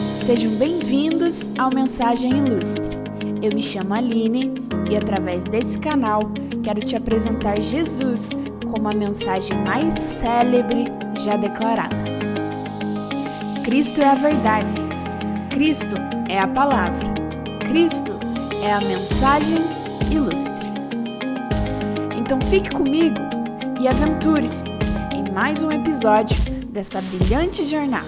Sejam bem-vindos ao Mensagem Ilustre. Eu me chamo Aline e através desse canal quero te apresentar Jesus como a mensagem mais célebre já declarada. Cristo é a verdade, Cristo é a palavra, Cristo é a mensagem ilustre. Então fique comigo e aventure-se em mais um episódio dessa brilhante jornada.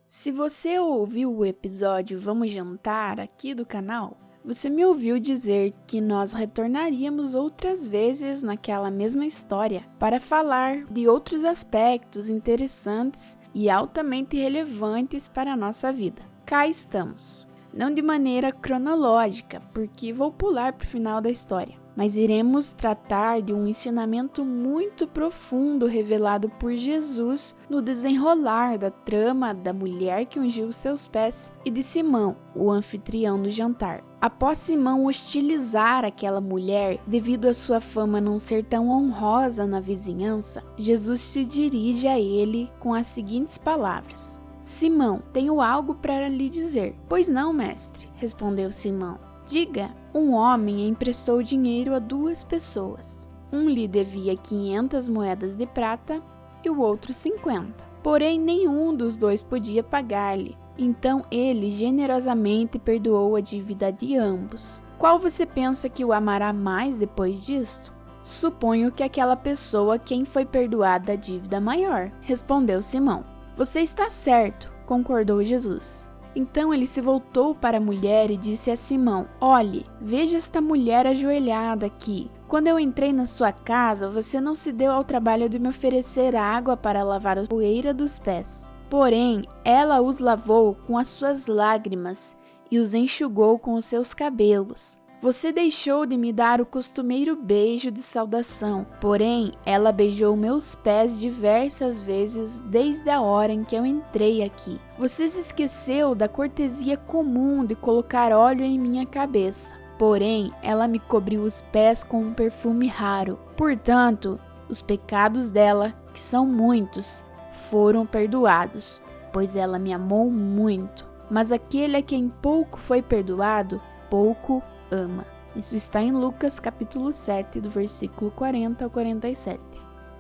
Se você ouviu o episódio Vamos Jantar aqui do canal, você me ouviu dizer que nós retornaríamos outras vezes naquela mesma história para falar de outros aspectos interessantes e altamente relevantes para a nossa vida. Cá estamos. Não de maneira cronológica, porque vou pular para o final da história, mas iremos tratar de um ensinamento muito profundo revelado por Jesus no desenrolar da trama da mulher que ungiu os seus pés e de Simão, o anfitrião do jantar. Após Simão hostilizar aquela mulher devido à sua fama não ser tão honrosa na vizinhança, Jesus se dirige a ele com as seguintes palavras: Simão, tenho algo para lhe dizer. Pois não, mestre, respondeu Simão. Diga. Um homem emprestou dinheiro a 2 pessoas. Um lhe devia 500 moedas de prata e o outro 50. Porém, nenhum dos 2 podia pagar-lhe. Então ele generosamente perdoou a dívida de ambos. Qual você pensa que o amará mais depois disto? Suponho que aquela pessoa quem foi perdoada a dívida maior, respondeu Simão. Você está certo, concordou Jesus. Então ele se voltou para a mulher e disse a Simão: Olhe, veja esta mulher ajoelhada aqui. Quando eu entrei na sua casa, você não se deu ao trabalho de me oferecer água para lavar a poeira dos pés. Porém, ela os lavou com as suas lágrimas e os enxugou com os seus cabelos. Você deixou de me dar o costumeiro beijo de saudação, porém, ela beijou meus pés diversas vezes desde a hora em que eu entrei aqui. Você se esqueceu da cortesia comum de colocar óleo em minha cabeça, porém, ela me cobriu os pés com um perfume raro. Portanto, os pecados dela, que são muitos, foram perdoados, pois ela me amou muito. Mas aquele a quem pouco foi perdoado, pouco ama. Isso está em Lucas capítulo 7, do versículo 40 ao 47.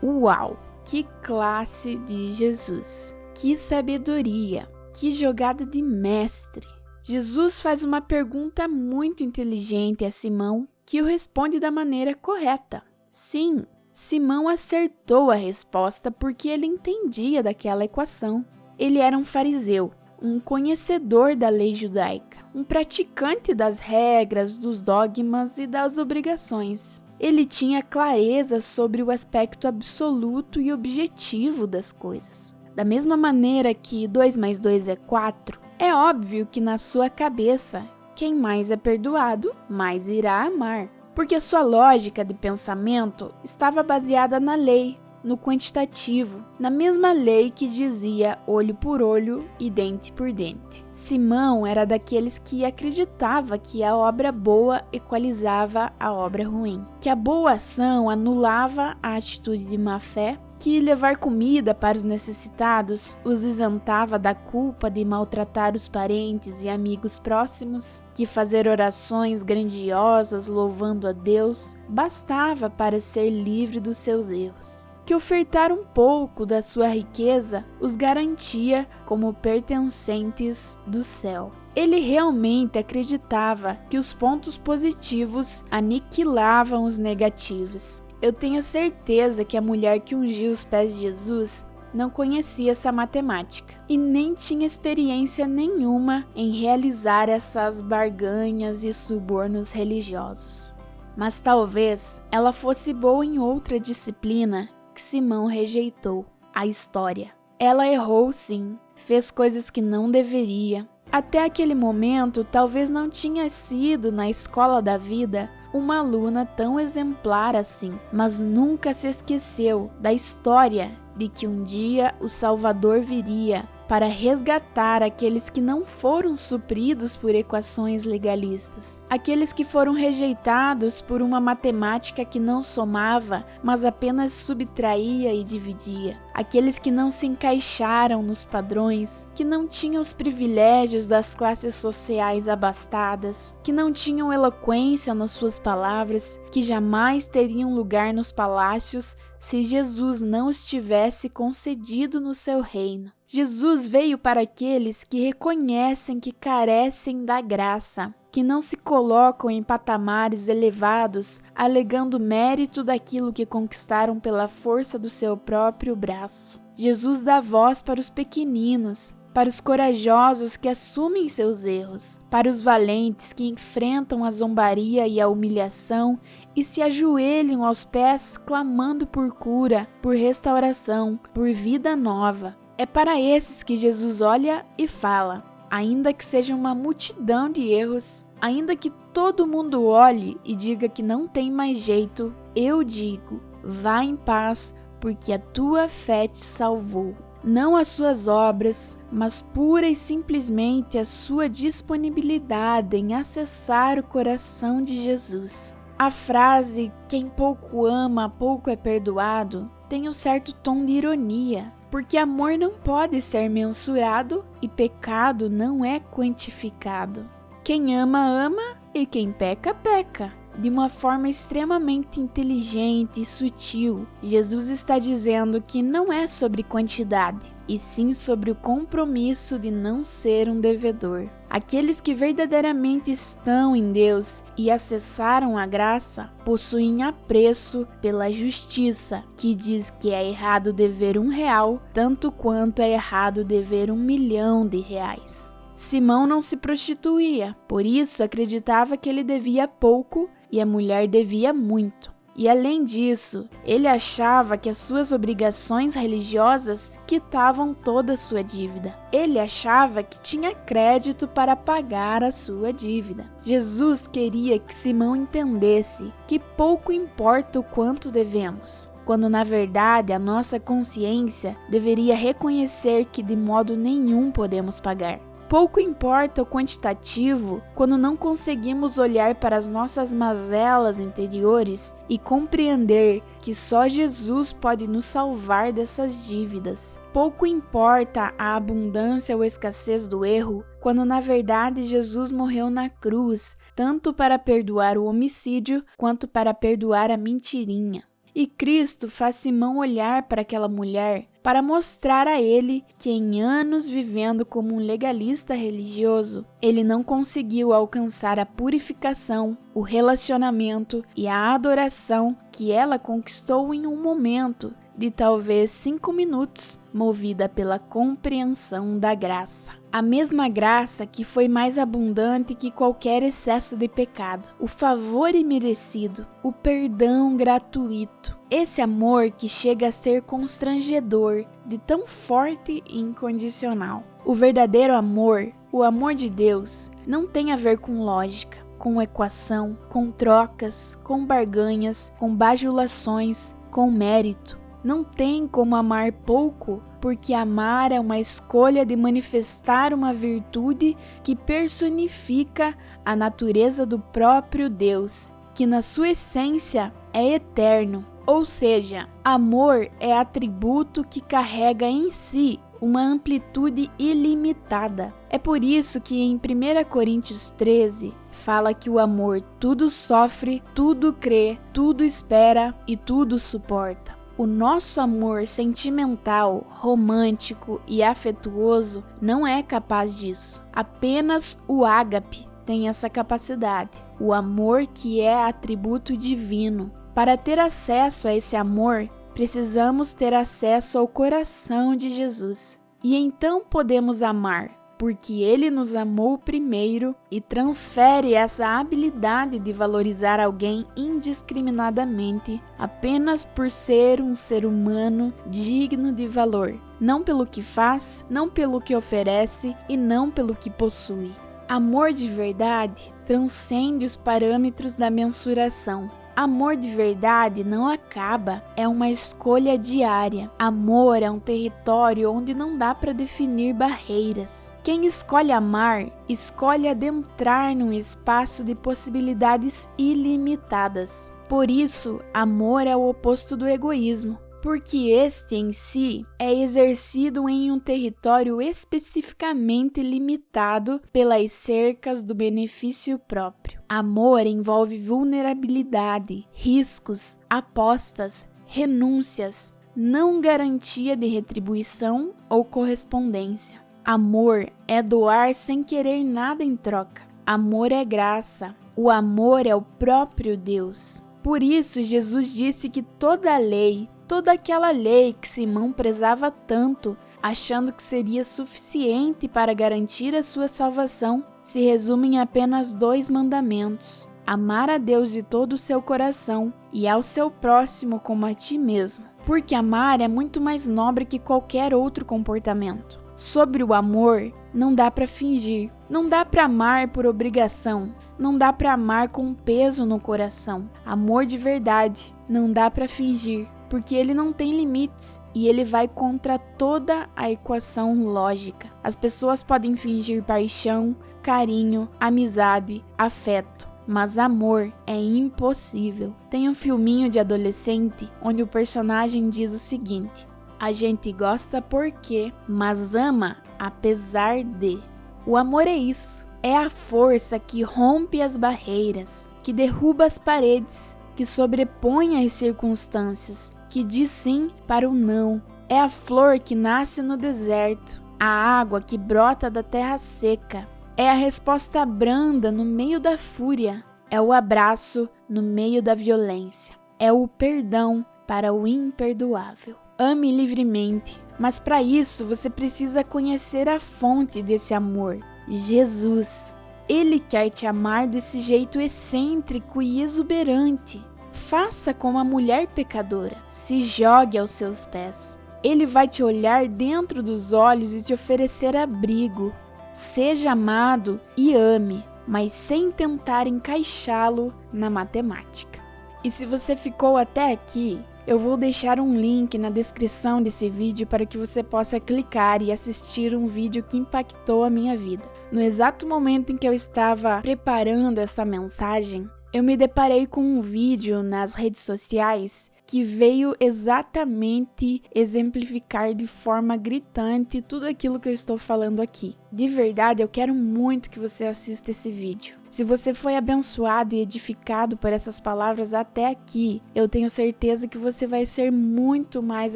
Uau! Que classe de Jesus! Que sabedoria! Que jogada de mestre! Jesus faz uma pergunta muito inteligente a Simão, que o responde da maneira correta. Sim, Simão acertou a resposta porque ele entendia daquela equação. Ele era um fariseu, um conhecedor da lei judaica, um praticante das regras, dos dogmas e das obrigações. Ele tinha clareza sobre o aspecto absoluto e objetivo das coisas. Da mesma maneira que 2 mais 2 é 4, é óbvio que na sua cabeça, quem mais é perdoado, mais irá amar. Porque a sua lógica de pensamento estava baseada na lei, no quantitativo, na mesma lei que dizia olho por olho e dente por dente. Simão era daqueles que acreditava que a obra boa equalizava a obra ruim, que a boa ação anulava a atitude de má fé, que levar comida para os necessitados os isentava da culpa de maltratar os parentes e amigos próximos, que fazer orações grandiosas louvando a Deus bastava para ser livre dos seus erros, que ofertar um pouco da sua riqueza os garantia como pertencentes do céu. Ele realmente acreditava que os pontos positivos aniquilavam os negativos. Eu tenho certeza que a mulher que ungiu os pés de Jesus não conhecia essa matemática e nem tinha experiência nenhuma em realizar essas barganhas e subornos religiosos. Mas talvez ela fosse boa em outra disciplina que Simão rejeitou, a história. Ela errou sim, fez coisas que não deveria. Até aquele momento, talvez não tinha sido, na escola da vida, uma aluna tão exemplar assim, mas nunca se esqueceu da história de que um dia o Salvador viria para resgatar aqueles que não foram supridos por equações legalistas, aqueles que foram rejeitados por uma matemática que não somava, mas apenas subtraía e dividia, aqueles que não se encaixaram nos padrões, que não tinham os privilégios das classes sociais abastadas, que não tinham eloquência nas suas palavras, que jamais teriam lugar nos palácios se Jesus não os tivesse concedido no seu reino. Jesus veio para aqueles que reconhecem que carecem da graça, que não se colocam em patamares elevados, alegando mérito daquilo que conquistaram pela força do seu próprio braço. Jesus dá voz para os pequeninos, para os corajosos que assumem seus erros, para os valentes que enfrentam a zombaria e a humilhação e se ajoelham aos pés clamando por cura, por restauração, por vida nova. É para esses que Jesus olha e fala, ainda que seja uma multidão de erros, ainda que todo mundo olhe e diga que não tem mais jeito, eu digo, vá em paz, porque a tua fé te salvou. Não as suas obras, mas pura e simplesmente a sua disponibilidade em acessar o coração de Jesus. A frase, quem pouco ama, pouco é perdoado, tem um certo tom de ironia, porque amor não pode ser mensurado e pecado não é quantificado. Quem ama, ama e quem peca, peca. De uma forma extremamente inteligente e sutil, Jesus está dizendo que não é sobre quantidade, e sim sobre o compromisso de não ser um devedor. Aqueles que verdadeiramente estão em Deus e acessaram a graça, possuem apreço pela justiça, que diz que é errado dever R$1, tanto quanto é errado dever R$1.000.000. Simão não se prostituía, por isso acreditava que ele devia pouco e a mulher devia muito. E além disso, ele achava que as suas obrigações religiosas quitavam toda a sua dívida. Ele achava que tinha crédito para pagar a sua dívida. Jesus queria que Simão entendesse que pouco importa o quanto devemos, quando na verdade a nossa consciência deveria reconhecer que de modo nenhum podemos pagar. Pouco importa o quantitativo quando não conseguimos olhar para as nossas mazelas interiores e compreender que só Jesus pode nos salvar dessas dívidas. Pouco importa a abundância ou escassez do erro quando na verdade Jesus morreu na cruz, tanto para perdoar o homicídio quanto para perdoar a mentirinha. E Cristo faz Simão olhar para aquela mulher para mostrar a ele que em anos vivendo como um legalista religioso, ele não conseguiu alcançar a purificação, o relacionamento e a adoração que ela conquistou em um momento de talvez 5 minutos, movida pela compreensão da graça. A mesma graça que foi mais abundante que qualquer excesso de pecado, o favor imerecido, o perdão gratuito. Esse amor que chega a ser constrangedor, de tão forte e incondicional. O verdadeiro amor, o amor de Deus, não tem a ver com lógica, com equação, com trocas, com barganhas, com bajulações, com mérito. Não tem como amar pouco, porque amar é uma escolha de manifestar uma virtude que personifica a natureza do próprio Deus, que na sua essência é eterno. Ou seja, amor é atributo que carrega em si uma amplitude ilimitada. É por isso que em 1 Coríntios 13 fala que o amor tudo sofre, tudo crê, tudo espera e tudo suporta. O nosso amor sentimental, romântico e afetuoso não é capaz disso. Apenas o ágape tem essa capacidade. O amor que é atributo divino. Para ter acesso a esse amor, precisamos ter acesso ao coração de Jesus. E então podemos amar, porque Ele nos amou primeiro e transfere essa habilidade de valorizar alguém indiscriminadamente apenas por ser um ser humano digno de valor, não pelo que faz, não pelo que oferece e não pelo que possui. Amor de verdade transcende os parâmetros da mensuração. Amor de verdade não acaba, é uma escolha diária. Amor é um território onde não dá para definir barreiras. Quem escolhe amar, escolhe adentrar num espaço de possibilidades ilimitadas. Por isso, amor é o oposto do egoísmo, porque este em si é exercido em um território especificamente limitado pelas cercas do benefício próprio. Amor envolve vulnerabilidade, riscos, apostas, renúncias, não garantia de retribuição ou correspondência. Amor é doar sem querer nada em troca. Amor é graça. O amor é o próprio Deus. Por isso, Jesus disse que toda a lei, toda aquela lei que Simão prezava tanto, achando que seria suficiente para garantir a sua salvação, se resume em apenas 2 mandamentos: amar a Deus de todo o seu coração e ao seu próximo como a ti mesmo. Porque amar é muito mais nobre que qualquer outro comportamento. Sobre o amor, não dá para fingir, não dá para amar por obrigação, não dá para amar com peso no coração. Amor de verdade, não dá para fingir, porque ele não tem limites e ele vai contra toda a equação lógica. As pessoas podem fingir paixão, carinho, amizade, afeto, mas amor é impossível. Tem um filminho de adolescente onde o personagem diz o seguinte: a gente gosta porque, mas ama apesar de. O amor é isso, é a força que rompe as barreiras, que derruba as paredes, que sobrepõe as circunstâncias, que diz sim para o não. É a flor que nasce no deserto, a água que brota da terra seca. É a resposta branda no meio da fúria, é o abraço no meio da violência, é o perdão para o imperdoável. Ame livremente, mas para isso você precisa conhecer a fonte desse amor, Jesus. Ele quer te amar desse jeito excêntrico e exuberante. Faça como a mulher pecadora, se jogue aos seus pés. Ele vai te olhar dentro dos olhos e te oferecer abrigo. Seja amado e ame, mas sem tentar encaixá-lo na matemática. E se você ficou até aqui, eu vou deixar um link na descrição desse vídeo para que você possa clicar e assistir um vídeo que impactou a minha vida. No exato momento em que eu estava preparando essa mensagem, eu me deparei com um vídeo nas redes sociais que veio exatamente exemplificar de forma gritante tudo aquilo que eu estou falando aqui. De verdade, eu quero muito que você assista esse vídeo. Se você foi abençoado e edificado por essas palavras até aqui, eu tenho certeza que você vai ser muito mais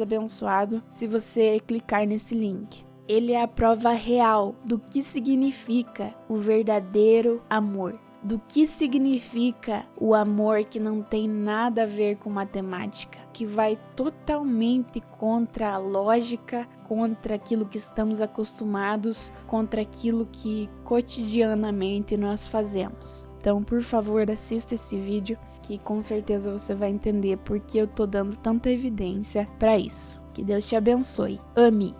abençoado se você clicar nesse link. Ele é a prova real do que significa o verdadeiro amor. Do que significa o amor que não tem nada a ver com matemática, que vai totalmente contra a lógica, contra aquilo que estamos acostumados, contra aquilo que cotidianamente nós fazemos. Então, por favor, assista esse vídeo que com certeza você vai entender porque eu tô dando tanta evidência para isso. Que Deus te abençoe. Ame!